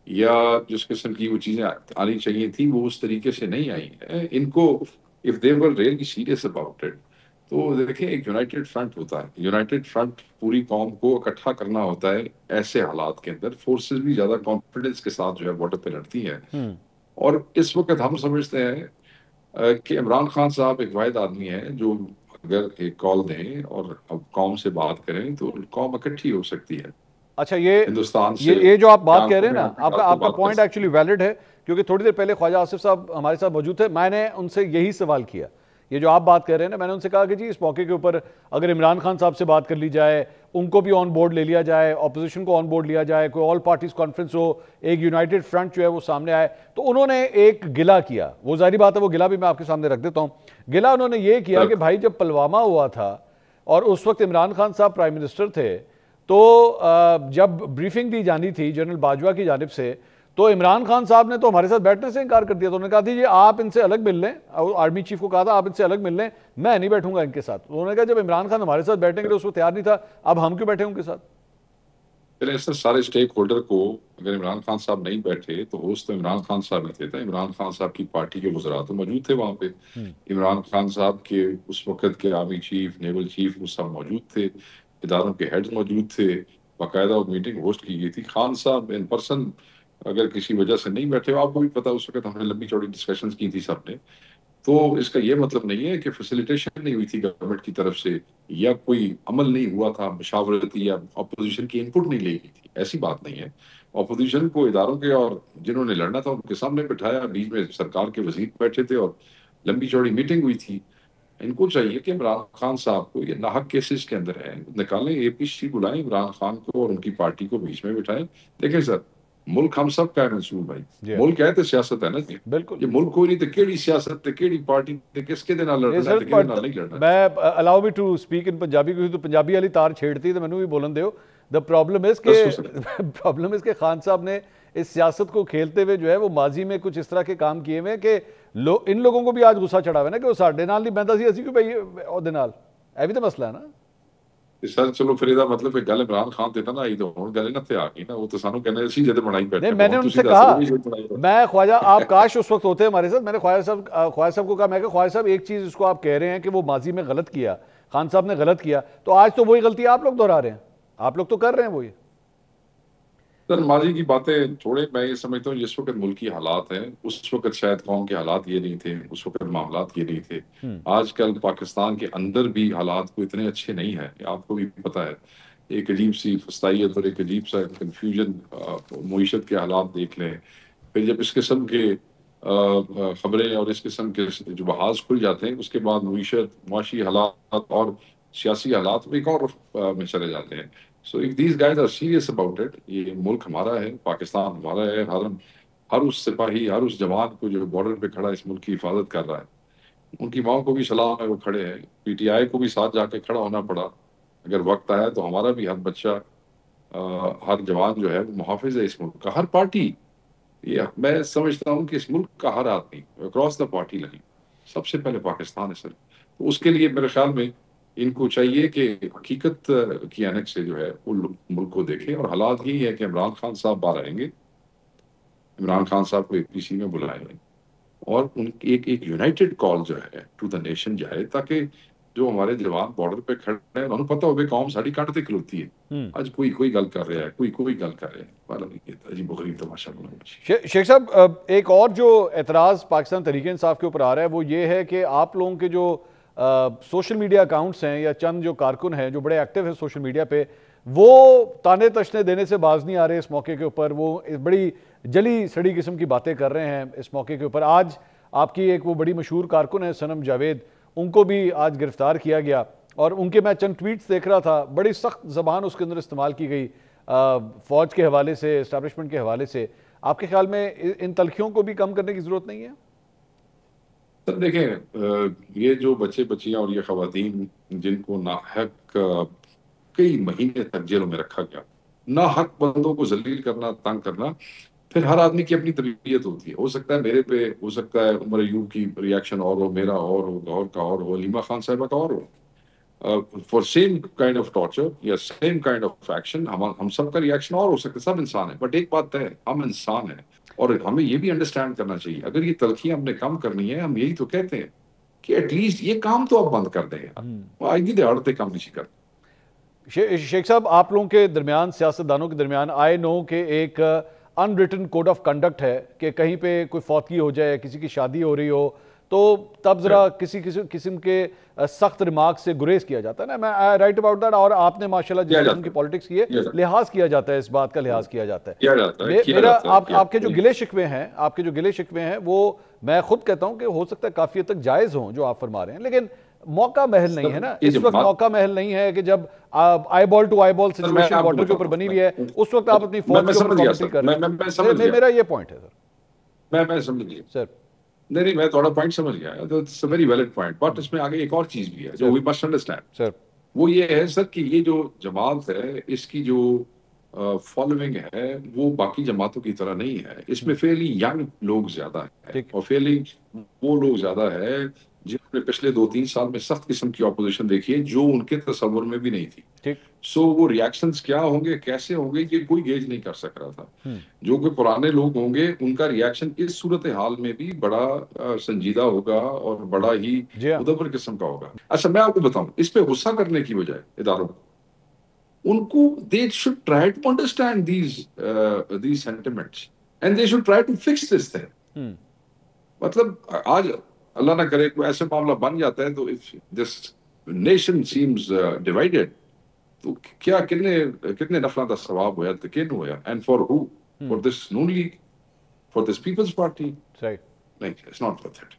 یا جس قسم کی وہ چیزیں آنی چاہیے تھیں وہ اس طریقے سے نہیں آئی ہیں. ان کو if they were really serious about it, تو دیکھیں ایک یونائٹڈ فرنٹ ہوتا ہے. یونائٹڈ فرنٹ پوری قوم کو اکٹھا کرنا ہوتا ہے ایسے حالات کے اندر. فورسز بھی زیادہ کانفیڈنس کے ساتھ جو ہے بارڈر پہ لڑتی ہیں. اور اس وقت ہم سمجھتے ہیں کہ عمران خان صاحب ایک واحد آدمی ہیں جو اگر ایک کال دیں اور اب قوم سے بات کریں تو قوم اکٹھی ہو سکتی ہے. اچھا, یہ ہندوستان سے یہ جو آپ بات کہہ رہے ہیں نا, آپ کا پوائنٹ ایکچولی ویلڈ ہے. کیونکہ تھوڑی دیر پہلے خواجہ آصف صاحب ہمارے ساتھ موجود تھے, میں نے ان سے یہی سوال کیا. یہ جو آپ بات کر رہے ہیں نا, میں نے ان سے کہا کہ جی اس موقع کے اوپر اگر عمران خان صاحب سے بات کر لی جائے, ان کو بھی آن بورڈ لے لیا جائے, اپوزیشن کو آن بورڈ لیا جائے, کوئی آل پارٹیز کانفرنس ہو, ایک یونائٹڈ فرنٹ جو ہے وہ سامنے آئے, تو انہوں نے ایک گلہ کیا. وہ ظاہری بات ہے, وہ گلہ بھی میں آپ کے سامنے رکھ دیتا ہوں. گلہ انہوں نے یہ کیا کہ بھائی جب پلوامہ ہوا تھا اور اس وقت عمران خان صاحب پرائم منسٹر تھے, تو جب بریفنگ دی جانی تھی جنرل باجوہ کی جانب سے, تو عمران خان صاحب نے تو ہمارے ساتھ بیٹھنے سے انکار کر دیا. تو انہوں نے کہا جی آپ ان سے الگ مل لیں, آرمی چیف کو کہا تھا آپ ان سے الگ مل لیں, میں نہیں بیٹھوں گا ان کے ساتھ. انہوں نے کہا جب عمران خان ہمارے ساتھ بیٹھیں گے تو اس کو تیار نہیں تھا, اب ہم کیوں بیٹھے ان کے ساتھ. سارے اسٹیک ہولڈر کو اگر عمران خان صاحب نہیں بیٹھے تو ہوسٹ تو عمران خان صاحب ہی تھے. عمران خان صاحب کی پارٹی کے وزراء تو موجود تھے وہاں پہ. عمران خان صاحب کے اس وقت کے آرمی چیف, نیول چیف, وہ سب موجود تھے, اداروں کے ہیڈز موجود تھے, باقاعدہ میٹنگ ہوسٹ کی گئی تھی. خان صاحب ان پرسن اگر کسی وجہ سے نہیں بیٹھے, آپ کو بھی پتا اس وقت ہم نے لمبی چوڑی ڈسکشنز کی تھی سب نے, تو اس کا یہ مطلب نہیں ہے کہ فیسیلیٹیشن نہیں ہوئی تھی گورنمنٹ کی طرف سے, یا کوئی عمل نہیں ہوا تھا مشاورتی, یا اپوزیشن کی انپٹ نہیں لی گئی تھی. ایسی بات نہیں ہے. اپوزیشن کو اداروں کے اور جنہوں نے لڑنا تھا ان کے سامنے بٹھایا, بیچ میں سرکار کے وزیر بیٹھے تھے اور لمبی چوڑی میٹنگ ہوئی تھی. ان کو چاہیے کہ عمران خان صاحب کو, یہ ناحق کیسز کے اندر ہیں, نکالیں, اے پی سی بلائیں, عمران خان کو اور ان کی پارٹی کو بیچ میں بٹھائیں. دیکھیں سر, ملک ہم سب کا ہے منصور بھائی, ملک ہے تو سیاست ہے نا جی. بالکل, یہ ملک کوئی نہیں تو کیڑی سیاست تے کیڑی پارٹی تے کس کے دے نال لڑنا ہے تے کس نال نہیں لڑنا. میں allow me to speak in Punjabi, کیونکہ تو پنجابی والی تار چھیڑتی تو مینوں بھی بولن دیو. دا پرابلم از کہ خان صاحب نے اس سیاست کو کھیلتے ہوئے جو ہے وہ ماضی میں کچھ اس طرح کے کام کیے ہوئے کہ ان لوگوں کو بھی آج غصہ چڑھا ہوا ہے نا کہ وہ ساڈے نال نہیں بہندا سی, اسی کیوں پئی اودے نال. اے بھی تو مسئلہ ہے نا سر. چلو پھر یہ مطلب کہ گل عمران خان تے نہ آئی تو ہن گل نہ تے آ گئی نا, وہ تو سانو کہنے اسی جدے بنائی بیٹھے. نہیں, میں نے ان سے کہا, میں خواجہ آپ کاش اس وقت ہوتے ہمارے ساتھ, میں نے خواجہ صاحب کو کہا, میں کہ خواجہ صاحب ایک چیز اس کو آپ کہہ رہے ہیں کہ وہ ماضی میں غلط کیا, خان صاحب نے غلط کیا, تو آج تو وہی غلطی آپ لوگ دہرا رہے ہیں, آپ لوگ تو کر رہے ہیں وہی. سر ماضی کی باتیں چھوڑے, میں یہ سمجھتا ہوں جس وقت ملکی حالات ہیں اس وقت شاید قوم کے حالات یہ نہیں تھے, اس وقت معاملات یہ نہیں تھے. آج کل پاکستان کے اندر بھی حالات کو اتنے اچھے نہیں ہیں, آپ کو بھی پتہ ہے. ایک عجیب سی فسطائیت اور ایک عجیب سا کنفیوژن, معیشت کے حالات دیکھ لیں. پھر جب اس قسم کے خبریں اور اس قسم کے جو محاذ کھل جاتے ہیں, اس کے بعد معیشت, معاشی حالات اور سیاسی حالات ایک اور میں چلے جاتے ہیں. So if these guys are serious about it, یہ ملک ہمارا ہے, پاکستان ہمارا ہے, ہر اس سپاہی, ہر اس جوان کو جو بارڈر پہ کھڑا اس ملک کی حفاظت کر رہا ہے, ان کی ماں کو بھی سلام ہے, وہ کھڑے ہیں. پی ٹی آئی کو بھی ساتھ جا کے کھڑا ہونا پڑا. اگر وقت آیا تو ہمارا بھی ہر بچہ, ہر جوان جو ہے وہ محافظ ہے اس ملک کا. ہر پارٹی, یہ میں سمجھتا ہوں کہ اس ملک کا ہر آدمی اکراس دا پارٹی لائن سب سے پہلے پاکستان ہے سر. تو اس کے لیے میرے خیال میں ان کو چاہیے کہ حقیقت کی عینک سے جو ہے وہ ملک کو دیکھیں. اور حالات یہی ہے کہ عمران خان صاحب باہر آئیں گے, عمران خان صاحب کو ایک پی سی میں بلائیں گے اور ان کی ایک یونائٹڈ کال جو ہے ٹو دا نیشن جائے, تاکہ جو ہمارے جوان بارڈر پہ کھڑے ہیں انہوں نے پتہ ہو بھائی قوم ساری کٹ تے کھلوتی ہے. آج کوئی گل کر رہا ہے, کوئی گل کر رہا ہے, والا عجیب و غریب تماشا بنا. شیخ صاحب ایک اور جو اعتراض پاکستان تحریک انصاف کے اوپر آ رہا ہے وہ یہ ہے کہ آپ لوگوں کے جو سوشل میڈیا اکاؤنٹس ہیں یا چند جو کارکن ہیں جو بڑے ایکٹیو ہیں سوشل میڈیا پہ, وہ تانے تشنے دینے سے باز نہیں آ رہے اس موقع کے اوپر. وہ بڑی جلی سڑی قسم کی باتیں کر رہے ہیں اس موقع کے اوپر. آج آپ کی ایک وہ بڑی مشہور کارکن ہے صنم جاوید, ان کو بھی آج گرفتار کیا گیا اور ان کے میں چند ٹویٹس دیکھ رہا تھا, بڑی سخت زبان اس کے اندر استعمال کی گئی فوج کے حوالے سے, اسٹیبلشمنٹ کے حوالے سے. آپ کے خیال میں ان تلخیوں کو بھی کم کرنے کی ضرورت نہیں ہے؟ سر دیکھیں, یہ جو بچے بچیاں اور یہ خواتین جن کو ناحق کئی مہینے تک جیلوں میں رکھا گیا, ناحق بندوں کو ذلیل کرنا, تنگ کرنا, پھر ہر آدمی کی اپنی تربیت ہوتی ہے. ہو سکتا ہے میرے پہ, ہو سکتا ہے عمر ایوب کی ریاکشن اور ہو, میرا اور ہو, گور کا اور ہو, علیمہ خان صاحبہ کا اور ہو. For same kind of torture یا سیم کائنڈ آف ایکشن ہم سب کا ریاکشن اور ہو سکتا ہے. سب انسان ہیں, بٹ ایک بات ہے, ہم انسان ہیں اور ہمیں یہ بھی انڈرسٹینڈ کرنا چاہیے اگر یہ تلخیاں ہم نے کم کرنی ہے, ہم یہی تو کہتے ہیں کہ ایٹ لیسٹ یہ کام تو آپ بند کر دیں. آج بھی دہاڑتے کام نہیں کرتے. شیخ صاحب آپ لوگوں کے درمیان, سیاستدانوں کے درمیان آئی نو کہ ایک unwritten code of conduct ہے کہ کہیں پہ کوئی فوتگی ہو جائے, کسی کی شادی ہو رہی ہو تو تب ذرا کسی قسم کے سخت ریمارک سے گریز کیا جاتا ہے نا. میں رائٹ اباؤٹ دیٹ, اور آپ نے ماشاءاللہ جس قسم کی پالیٹکس کی ہے لحاظ کیا جاتا ہے, اس بات کا لحاظ کیا جاتا ہے. میرا آپ کے جو گلے شکوے ہیں وہ میں خود کہتا ہوں کہ ہو سکتا ہے کافی حد تک جائز ہوں جو آپ فرما رہے ہیں, لیکن موقع محل نہیں ہے نا اس وقت. موقع محل نہیں ہے کہ جب eyeball to eyeball situation border کے اوپر بنی ہوئی ہے, اس وقت آپ اپنی فوج کے اوپر کامنٹری کر رہے ہیں. میرا یہ پوائنٹ ہے سر. میں سمجھ گیا سر. نہیں, میں تھوڑا پوائنٹ سمجھ گیا, it's a very valid point, but اس میں آگے ایک اور چیز بھی ہے جو وی مسٹ انڈرسٹینڈ سر. وہ یہ ہے سر کہ یہ جو جماعت ہے اس کی جو فالوئنگ ہے وہ باقی جماعتوں کی طرح نہیں ہے. اس میں فیئرلی ینگ لوگ زیادہ ہیں اور فیئرلی وہ لوگ زیادہ ہے جنہوں نے پچھلے 2-3 سال میں سخت قسم کی اپوزیشن دیکھی ہے جو ان کے تصور میں بھی نہیں تھی. سو وہ ریاکشنز کیا ہوں گے, کیسے ہوں گے, یہ کوئی گیج نہیں کر سک رہا تھا. جو کہ پرانے لوگ ہوں گے ان کا ریاکشن اس صورتحال میں بھی بڑا سنجیدہ ہوگا اور بڑا ہی مدبر قسم کا ہوگا. اچھا میں آپ کو بتاؤں, اس پہ غصہ کرنے کی بجائے اداروں کو, ان کو they should try to understand these sentiments and they should try to fix this thing. مطلب آج اللہ نہ کرے کوئی ایسے معاملہ بن جاتا ہے تو if this nation seems divided تو کیا کتنے نفلوں کا ثواب ہوا تو کن ہوا, and for who? For this Noon League, for this People's Party? Right. نہیں, it's not worth it.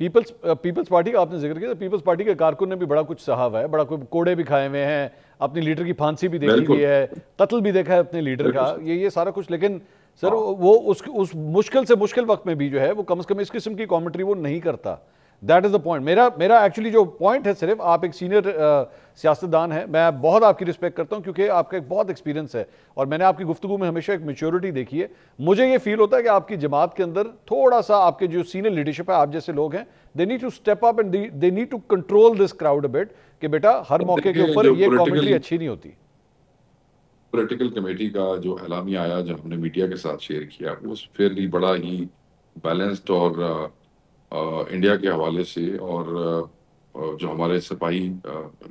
Peoples Party کا آپ نے ذکر کیا, پیپلز پارٹی کے کارکن نے بھی بڑا کچھ سہا ہوا ہے, بڑا کوئی کوڑے بھی کھائے ہوئے ہیں, اپنی لیڈر کی پھانسی بھی دیکھی ہوئی ہے, قتل بھی دیکھا ہے اپنے لیڈر کا, یہ سارا کچھ. لیکن سر وہ اس مشکل سے مشکل وقت میں بھی جو ہے وہ کم از کم اس قسم کی کامنٹری وہ نہیں کرتا. That is the point. میرا ایکچولی جو پوائنٹ ہے صرف, آپ ایک سینئر سیاستدان ہیں, میں بہت آپ کی رسپیکٹ کرتا ہوں کیونکہ آپ کا ایک بہت ایکسپیرینس ہے اور میں نے آپ کی گفتگو میں ہمیشہ ایک میچورٹی دیکھی ہے. مجھے یہ فیل ہوتا ہے کہ آپ کی جماعت کے اندر تھوڑا سا آپ کے جو سینئر لیڈرشپ ہے, آپ جیسے لوگ ہیں, they need to step up and they need to control this crowd a but کہ بیٹا ہر موقع کے اوپر یہ کامنٹری اچھی نہیں ہوتی. پولیٹیکل کمیٹی کا جو اعلامیہ آیا جو ہم نے میڈیا کے ساتھ شیئر کیا وہ فیئرلی بڑا ہی بیلنسڈ اور انڈیا کے حوالے سے اور جو ہمارے سپاہی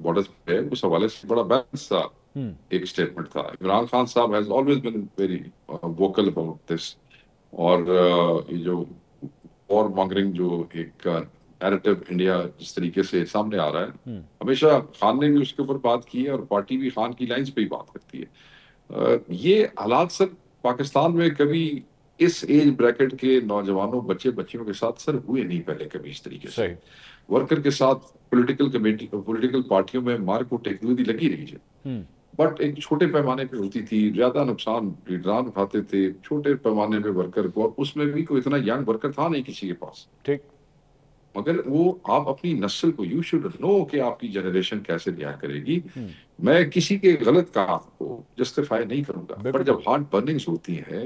بارڈر ہے اس حوالے سے بڑا بیلنس تھا ایک اسٹیٹمنٹ تھا. عمران خان صاحب has always been very vocal about this, اور یہ جو وار مانگرنگ جو ایک نیریٹو انڈیا جس طریقے سے سامنے آ رہا ہے, ہمیشہ خان نے بھی اس کے اوپر بات کی ہے اور پارٹی بھی خان کی لائنز پہ ہی بات کرتی ہے. یہ حالات سر پاکستان میں کبھی اس ایج بریکٹ کے نوجوانوں بچے بچیوں کے ساتھ سر ہوئے نہیں پہلے کبھی اس طریقے سے. ورکر کے ساتھ پولیٹیکل پارٹیوں میں مار کو ٹیکنالوجی لگی رہی ہے, بٹ ایک چھوٹے پیمانے پہ ہوتی تھی, زیادہ نقصان لیڈران اٹھاتے تھے, چھوٹے پیمانے پہ ورکر کو, اور اس میں بھی کوئی اتنا ینگ ورکر تھا نہیں کسی کے پاس. ٹھیک, مگر وہ آپ اپنی نسل کو یو شوڈ نو کہ آپ کی جنریشن کیسے لیا کرے گی. میں کسی کے غلط کام کو جسٹیفائی نہیں کروں گا, پر جب ہارٹ برننگز ہوتی ہیں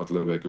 ਮਤਲਬ ਹੈ ਕਿ